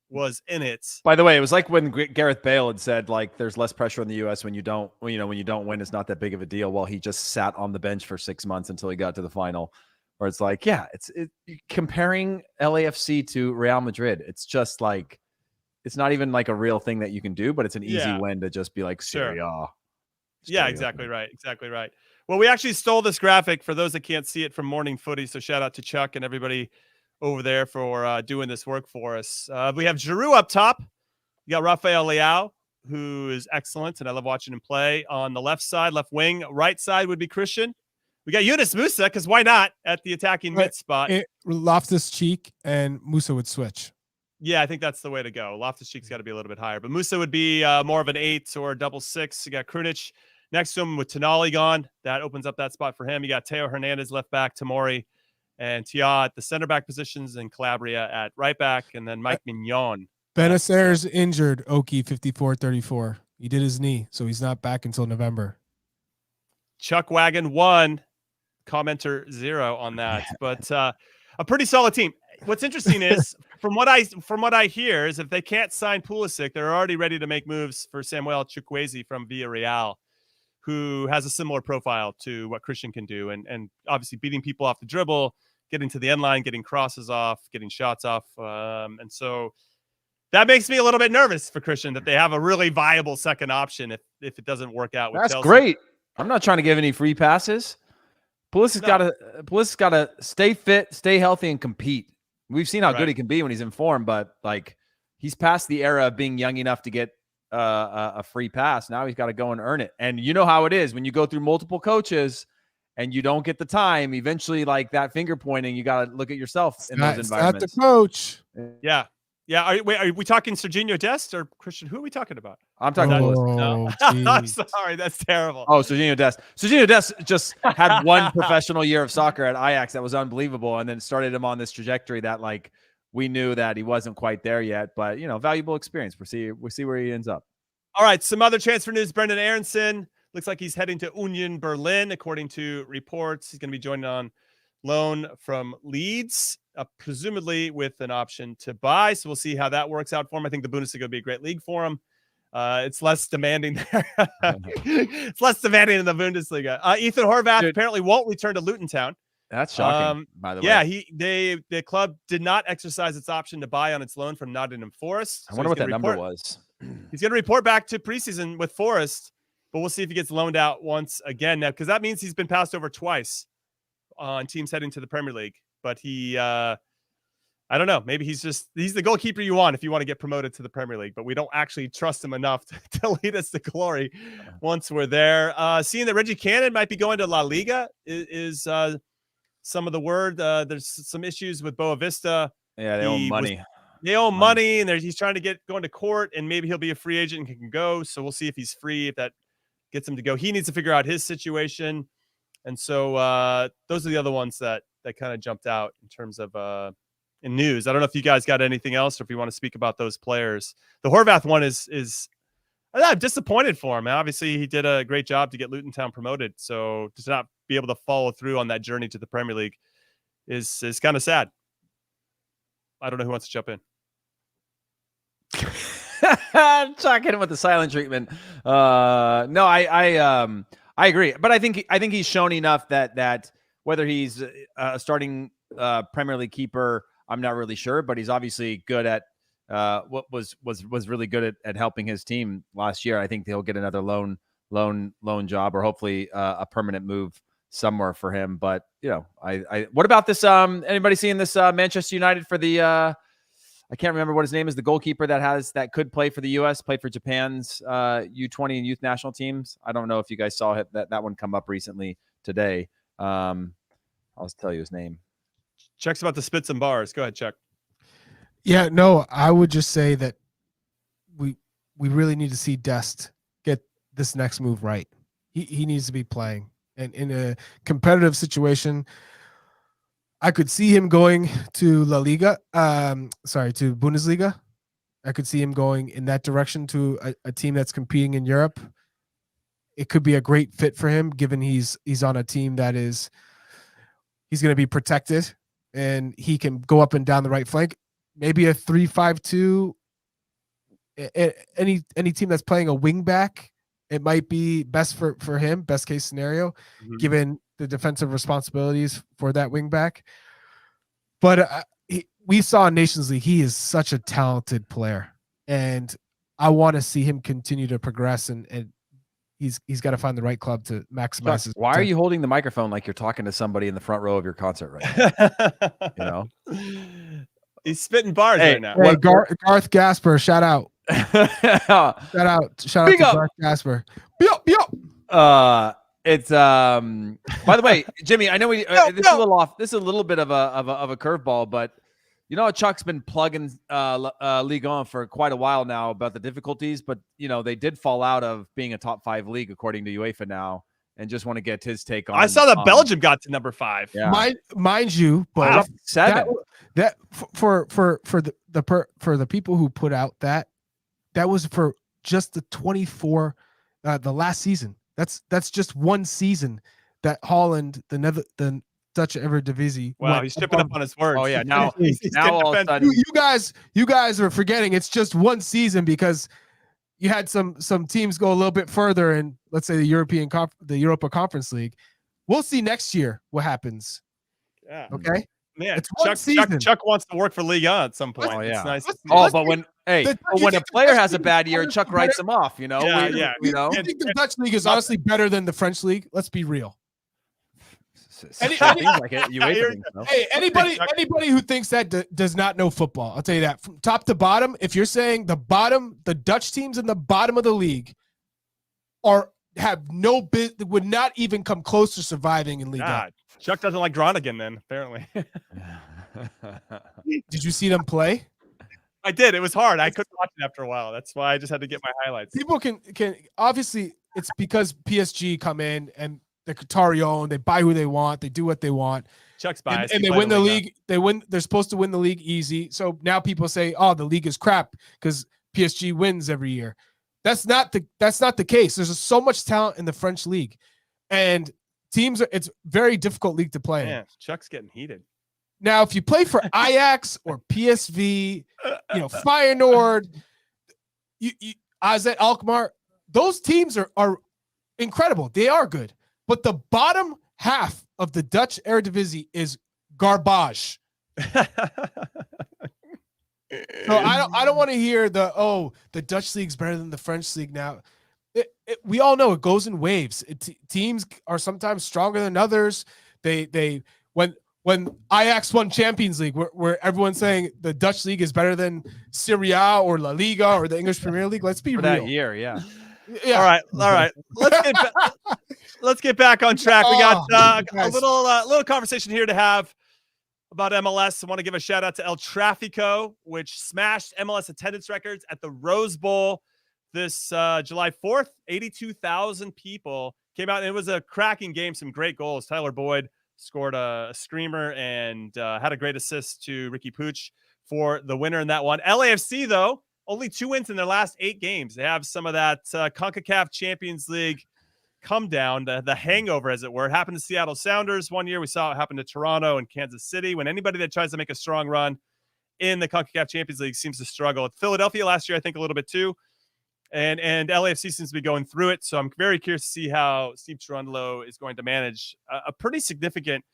was in it. By the way, it was like when Gareth Bale had said, like, there's less pressure in the US when you don't win, it's not that big of a deal. While he just sat on the bench for 6 months until he got to the final. Where it's like, yeah, comparing LAFC to Real Madrid. It's just like, it's not even like a real thing that you can do, but it's an easy win to just be like Serie A. Yeah, exactly right. Well, we actually stole this graphic for those that can't see it from Morning Footy. So shout out to Chuck and everybody over there for doing this work for us. We have Giroud up top. You got Rafael Leao, who is excellent, and I love watching him play. On the left side, left wing, right side would be Christian. We got Yunus Musa, because why not, at the attacking mid spot. Loftus-Cheek and Musa would switch. Yeah, I think that's the way to go. Loftus-Cheek's got to be a little bit higher. But Musa would be more of an 8 or a double 6. You got Krunic next to him with Tonali gone. That opens up that spot for him. You got Teo Hernandez left back, Tomori and Tia at the center back positions, and Calabria at right back, and then Mike Mignon. Benacer's injured, Oki, 54-34. He did his knee, so he's not back until November. Chuck Wagon 1. Commenter 0 on that, but a pretty solid team. What's interesting is from what I hear is if they can't sign Pulisic, they're already ready to make moves for Samuel Chukwueze from Villarreal, who has a similar profile to what Christian can do, and obviously beating people off the dribble, getting to the end line, getting crosses off, getting shots off, and so that makes me a little bit nervous for Christian that they have a really viable second option if it doesn't work out with Chelsea. Chelsea. Great. I'm not trying to give any free passes. Pulisic's got to stay fit, stay healthy, and compete. We've seen how good he can be when he's in form, but like he's past the era of being young enough to get a free pass. Now he's got to go and earn it. And you know how it is when you go through multiple coaches and you don't get the time. Eventually, like that finger pointing, you got to look at yourself in those environments. Not the coach. Yeah. Yeah. Are we talking Serginho Dest or Christian? Who are we talking about? I'm talking Oh, I'm geez. sorry. That's terrible. Oh, Serginho Dest. Serginho Dest just had one professional year of soccer at Ajax that was unbelievable, and then started him on this trajectory that like we knew that he wasn't quite there yet, but valuable experience. We'll see where he ends up. All right, some other transfer news. Brendan Aronson looks like he's heading to Union Berlin, according to reports. He's going to be joining on loan from Leeds, presumably with an option to buy. So we'll see how that works out for him. I think the Bundesliga would be a great league for him. It's less demanding there. It's less demanding in the Bundesliga. Ethan Horvath apparently won't return to Luton Town. That's shocking, by the way. Yeah, the club did not exercise its option to buy on its loan from Nottingham Forest. I wonder what that number was. He's going to report back to preseason with Forest, but we'll see if he gets loaned out once again now, because that means he's been passed over twice on teams heading to the Premier League. But he, I don't know, maybe he's the goalkeeper you want if you want to get promoted to the Premier League, but we don't actually trust him enough to lead us to glory once we're there. Seeing that Reggie Cannon might be going to La Liga is some of the word. There's some issues with Boa Vista. Yeah, they owe money. They owe money, and he's trying to going to court, and maybe he'll be a free agent and can go. So we'll see if he's free, if that gets him to go. He needs to figure out his situation. And so those are the other ones that kind of jumped out in terms of in news. I don't know if you guys got anything else or if you want to speak about those players. The Horvath one is I'm disappointed for him. Obviously, he did a great job to get Luton Town promoted. So to not be able to follow through on that journey to the Premier League is kind of sad. I don't know who wants to jump in. Chuck hit him with the silent treatment. No, I agree, but I think he's shown enough that whether he's a starting Premier League keeper, I'm not really sure, but he's obviously good at what was really good at helping his team last year. I think he'll get another loan job, or hopefully a permanent move somewhere for him. But what about this? Anybody seeing this Manchester United for the? I can't remember what his name is. The goalkeeper that could play for the U.S., played for Japan's U20 and youth national teams. I don't know if you guys saw that one come up recently today. I'll just tell you his name. Chuck's about to spit some bars. Go ahead, Chuck. Yeah, no, I would just say that we really need to see Dest get this next move right. He needs to be playing, and in a competitive situation. I could see him going to La Liga, to Bundesliga. I could see him going in that direction to a team that's competing in Europe. It could be a great fit for him, given he's on a team that he's going to be protected, and he can go up and down the right flank. Maybe a 3-5-2. Any team that's playing a wing back, it might be best for him, best case scenario, given the defensive responsibilities for that wing back. But we saw in Nations League, he is such a talented player, and I want to see him continue to progress, and he's got to find the right club to maximize his. Why are you holding the microphone like you're talking to somebody in the front row of your concert right now? He's spitting bars right now. Hey, Garth Gasper, shout out. shout out to Garth Gasper. It's by the way, Jimmy, I know this is a little off. This is a little bit of a curveball, but Chuck's been plugging Ligue 1 for quite a while now about the difficulties, but they did fall out of being a top 5 league according to UEFA now, and just want to get his take on. I saw that Belgium got to number 5. Yeah. Mind you, but 7. That for the people who put out that was for just the 24 the last season. That's just one season that Holland, the Dutch Eredivisie. Wow, he's tripping up on his words. Oh yeah, now all of a sudden, you guys are forgetting it's just one season, because you had some teams go a little bit further in, let's say, the Europa Conference League. We'll see next year what happens. Yeah. Okay. Man, Chuck wants to work for Ligue 1 at some point. Oh yeah. It's nice. But when a player has a bad year, Chuck writes him off. Yeah. I think the Dutch league is honestly better than the French league. Let's be real. Anybody who thinks that does not know football. I'll tell you that from top to bottom. If you're saying the Dutch teams in the bottom of the league would not even come close to surviving in Ligue 1. Chuck doesn't like Groningen then, apparently. Did you see them play? I did. It was hard. I couldn't watch it after a while. That's why I just had to get my highlights. People can obviously it's because PSG come in and they're Qatari owned. They buy who they want. They do what they want. Chuck's biased. And they win the league. They win. They're supposed to win the league easy. So now people say, "Oh, the league is crap because PSG wins every year." That's not the case. There's so much talent in the French league, and it's very difficult league to play. Man, Chuck's getting heated. Now, if you play for Ajax or PSV, Feyenoord, AZ Alkmaar, those teams are incredible. They are good, but the bottom half of the Dutch Eredivisie is garbage. So I don't want to hear the Dutch league's better than the French league now. We all know it goes in waves. Teams are sometimes stronger than others. When Ajax won Champions League, where everyone's saying the Dutch league is better than Serie A or La Liga or the English Premier League. Let's be real. That year, yeah. All right. Let's get back on track. We got a little conversation here to have about MLS. I want to give a shout out to El Tráfico, which smashed MLS attendance records at the Rose Bowl this July 4th. 82,000 people came out, and it was a cracking game. Some great goals. Tyler Boyd scored a screamer and had a great assist to Ricky Pooch for the winner in that one. LAFC, though, only 2 wins in their last 8 games. They have some of that Concacaf Champions League come down, the hangover, as it were. It happened to Seattle Sounders one year. We saw it happen to Toronto and Kansas City. When anybody that tries to make a strong run in the Concacaf Champions League seems to struggle. Philadelphia last year, I think, a little bit too. And LAFC seems to be going through it. So I'm very curious to see how Steve Cherundolo is going to manage a pretty significant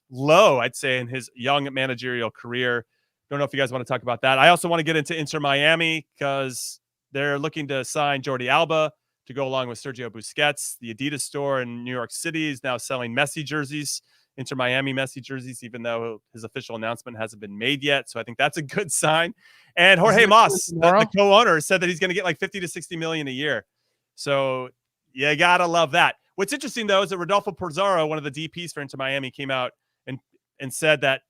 low, I'd say, in his young managerial career. Don't know if you guys want to talk about that. I also want to get into Inter Miami because they're looking to sign Jordi Alba to go along with Sergio Busquets. The Adidas store in New York City is now selling Messi jerseys, Inter Miami Messi jerseys, even though his official announcement hasn't been made yet. So I think that's a good sign. And Jorge Mas, the co-owner, said that he's going to get like 50 to 60 million a year. So you got to love that. What's interesting, though, is that Rodolfo Pizarro, one of the DPs for Inter Miami, came out and said that,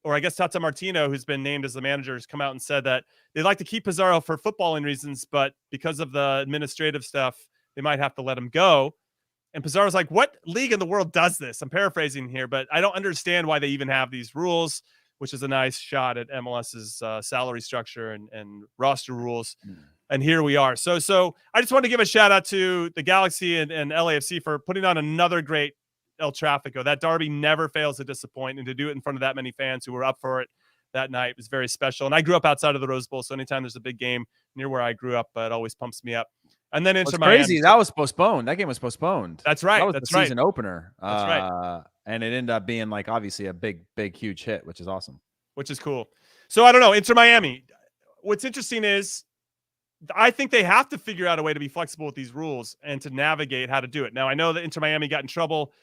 or I guess Tata Martino, who's been named as the manager, has come out and said that they'd like to keep Pizarro for footballing reasons, but because of the administrative stuff, they might have to let him go. And Pizarro's like, what league in the world does this? I'm paraphrasing here, but I don't understand why they even have these rules, which is a nice shot at MLS's salary structure and roster rules. And here we are. So I just want to give a shout out to the Galaxy and LAFC for putting on another great El Tráfico. That derby never fails to disappoint, and to do it in front of that many fans who were up for it that night was very special. And I grew up outside of the Rose Bowl, so anytime there's a big game near where I grew up, it always pumps me up. And then Inter Miami. Crazy. That was postponed. That game was postponed. That's right. That was That's the season opener. That's right. And it ended up being like obviously a big, huge hit, which is awesome. Which is cool. So I don't know. Inter Miami. What's interesting is I think they have to figure out a way to be flexible with these rules and to navigate how to do it. Now, I know that Inter Miami got in trouble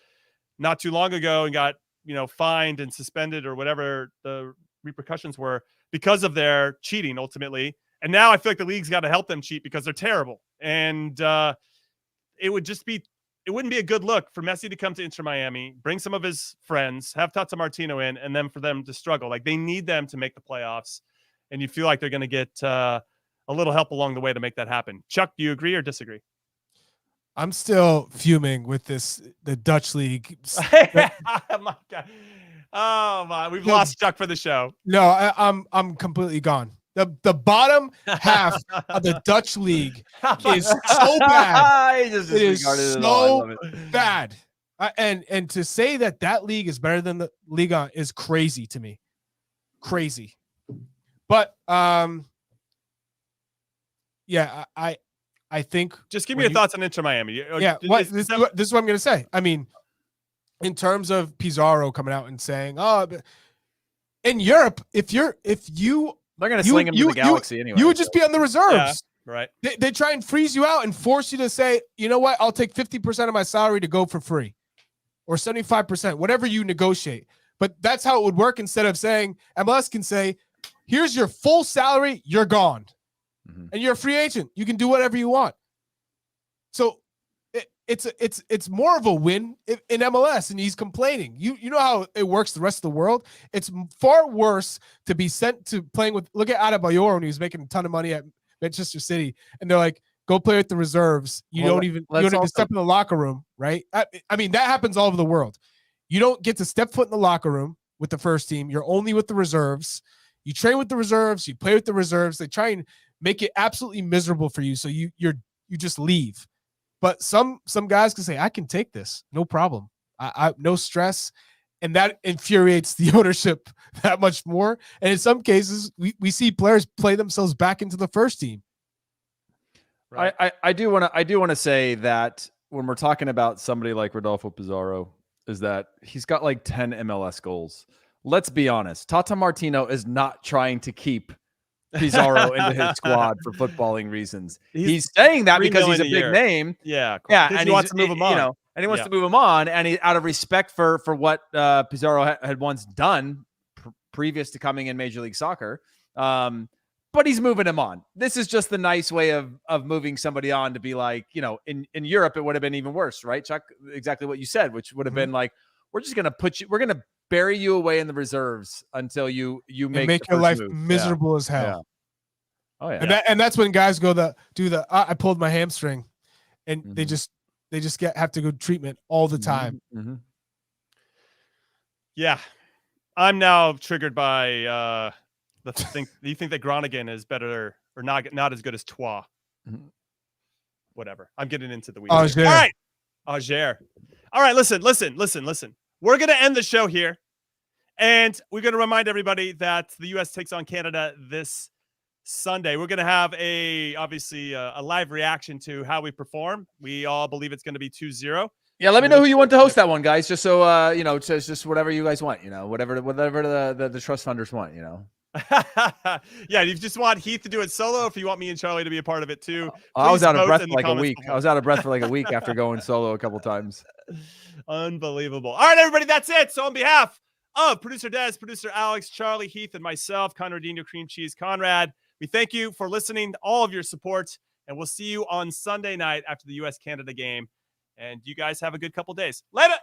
not too long ago and got, fined and suspended or whatever the repercussions were because of their cheating ultimately. And now I feel like the league's got to help them cheat because they're terrible. And it wouldn't be a good look for Messi to come to Inter Miami, bring some of his friends, have Tata Martino in, and then for them to struggle. Like, they need them to make the playoffs. And you feel like they're going to get a little help along the way to make that happen. Chuck, do you agree or disagree? I'm still fuming with the Dutch league. Oh my God. Oh my, we've lost Chuck for the show. No, I'm completely gone. The bottom half of the Dutch league is so bad. It is so bad. And to say that league is better than the Liga is crazy to me. Crazy. But yeah, I think just give me your thoughts on Inter Miami. Yeah, this is what I'm going to say. I mean, in terms of Pizarro coming out and saying, in Europe, if you they're going to sling him to the Galaxy anyway. You would just be on the reserves. Yeah, right. They try and freeze you out and force you to say, you know what, I'll take 50% of my salary to go for free, or 75%, whatever you negotiate. But that's how it would work. Instead of saying, MLS can say, here's your full salary, you're gone. And you're a free agent. You can do whatever you want. So it's more of a win in MLS, and he's complaining. You know how it works the rest of the world. It's far worse to be sent to playing with. Look at Adebayor when he was making a ton of money at Manchester City, and they're like, go play with the reserves. You don't even step in the locker room, right? I mean, that happens all over the world. You don't get to step foot in the locker room with the first team. You're only with the reserves. You train with the reserves. You play with the reserves. They try and make it absolutely miserable for you, so you just leave. But some guys can say, I can take this, no problem. I no stress, and that infuriates the ownership that much more. And in some cases, we see players play themselves back into the first team. Right. I do want to say that when we're talking about somebody like Rodolfo Pizarro, is that he's got like 10 MLS goals. Let's be honest. Tata Martino is not trying to keep Pizarro into his squad for footballing reasons. He's saying that because he's a big name. Yeah. And he wants to move him on. And he wants to move him on. And he, out of respect for what Pizarro had once done previous to coming in Major League Soccer, but he's moving him on. This is just the nice way of moving somebody on to be like, in Europe, it would have been even worse, right, Chuck? Exactly what you said, which would have been like, we're just going to we're going to bury you away in the reserves until you make your life miserable as hell. Yeah. Oh yeah. And that's when guys go I pulled my hamstring, and they just have to go treatment all the time. Mm-hmm. Yeah. I'm now triggered by you think that Groningen is better or not as good as Troyes. Mm-hmm. Whatever. I'm getting into the weeds. All right. Auxerre. All right. Listen. We're going to end the show here. And we're going to remind everybody that the U.S. takes on Canada this Sunday. We're going to have obviously a live reaction to how we perform. We all believe it's going to be 2-0. Yeah, let me know who you want to host that one, guys. Just so just whatever you guys want. Whatever the trust funders want. Yeah, you just want Heath to do it solo, if you want me and Charlie to be a part of it too. I was out of breath for like a week. I was out of breath for like a week after going solo a couple times. Unbelievable. All right, everybody, that's it. So on behalf of producer Des, producer Alex, Charlie, Heath, and myself, Conradino, Cream Cheese, Conrad, we thank you for listening, all of your support, and we'll see you on Sunday night after the U.S.-Canada game. And you guys have a good couple days. Later!